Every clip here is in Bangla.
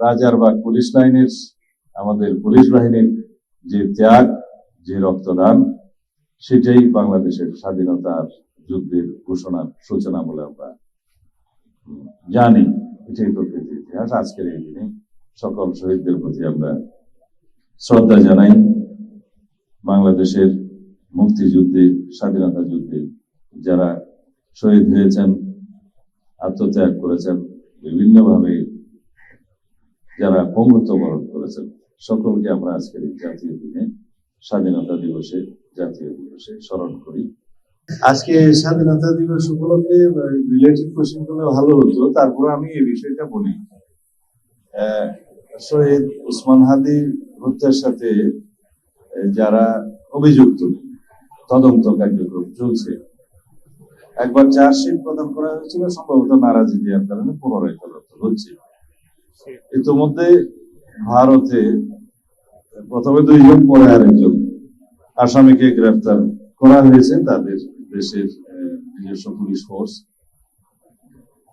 রাজারবাগ পুলিশ লাইনের আমাদের পুলিশ বাহিনীর যে ত্যাগ, যে রক্তদান, সেটাই বাংলাদেশের স্বাধীনতার যুদ্ধের ঘোষণার সূচনা বলে আমরা জানি। এটাই প্রকৃতির ইতিহাস। আজকের এই দিনে সকল শহীদদের প্রতি আমরা শ্রদ্ধা জানাই। বাংলাদেশের মুক্তিযুদ্ধে, স্বাধীনতা যুদ্ধে যারা শহীদ হয়েছেন, আত্মত্যাগ করেছেন, বিভিন্নভাবে যারা পঙ্গুত্ব বরণ করেছেন, সকলকে আমরা আজকের এই জাতীয় দিনে, স্বাধীনতা দিবসে, জাতীয় দিবসে স্মরণ করি। আজকে স্বাধীনতা দিবস উপলক্ষে রিলেটেড কোশ্চেন গুলো ভালো হতো, তারপরে আমি এই বিষয়টা বলি। শহীদ ওসমান হাদি হত্যার সাথে যারা অভিযুক্ত, তদন্ত কার্যক্রম চলছে। একবার চার্জশিট প্রদান করা হয়েছিল, সম্ভবত নারাজি দেওয়ার কারণে পুনরায় তদন্ত হচ্ছে। ইতিমধ্যে ভারতে প্রথমে 2 জন, পরে আরেকজন আসামিকে গ্রেফতার করা হয়েছে তাদের দেশের নিজস্ব পুলিশ ফোর্স,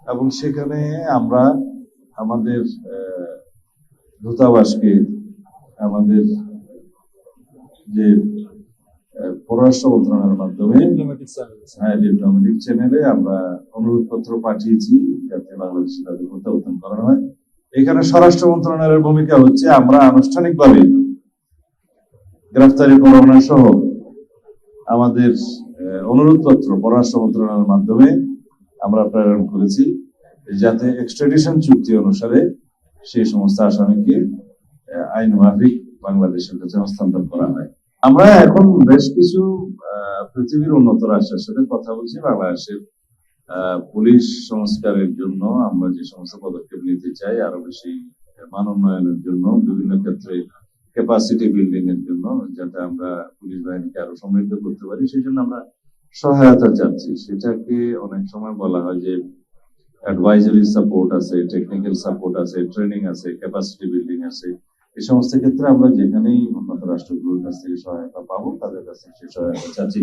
এবং সেখানে আমরা আমাদের দূতাবাসকে, আমাদের যে পররাষ্ট্র মন্ত্রণালয়ের মাধ্যমে ডিপ্লোম্যাটিক চ্যানেলে আমরা অনুরোধপত্র পাঠিয়েছি যাতে বাংলাদেশে তাদের প্রত্যাবর্তন করানো হয়। এখানে স্বরাষ্ট্র মন্ত্রণালয়ের ভূমিকা হচ্ছে আমরা আনুষ্ঠানিকভাবে গ্রেফতারি পরোয়ানা সহ আমাদের অনুরোধপত্র পররাষ্ট্র মন্ত্রণালয়ের মাধ্যমে আমরা প্রেরণ করেছি, যাতে এক্সট্রাডিশন চুক্তি অনুসারে সেই সমস্ত আসামিকে আইন মাফিক বাংলাদেশের কাছে হস্তান্তর করা হয়। আমরা এখন বেশ কিছু পৃথিবীর উন্নত রাষ্ট্রের সাথে কথা বলছি বাংলাদেশের পুলিশ সংস্কারের জন্য। আমরা যে সমস্ত পদক্ষেপ নিতে চাই, আরো বেশি মান উন্নয়নের জন্য, বিভিন্ন ক্ষেত্রে ক্যাপাসিটি বিল্ডিং এর জন্য, যাতে আমরা পুলিশ বাহিনীকে আরো সমৃদ্ধ করতে পারি, সেই জন্য আমরা সহায়তা চাচ্ছি। সেটাকে অনেক সময় বলা হয় যে অ্যাডভাইজারি সাপোর্ট আছে, টেকনিক্যাল সাপোর্ট আছে, ট্রেনিং আছে, ক্যাপাসিটি বিল্ডিং আছে। এই সমস্ত ক্ষেত্রে আমরা যেখানেই উন্নত রাষ্ট্রগুলোর কাছ থেকে সহায়তা পাবো, তাদের কাছ থেকে সহায়তা চাচ্ছি।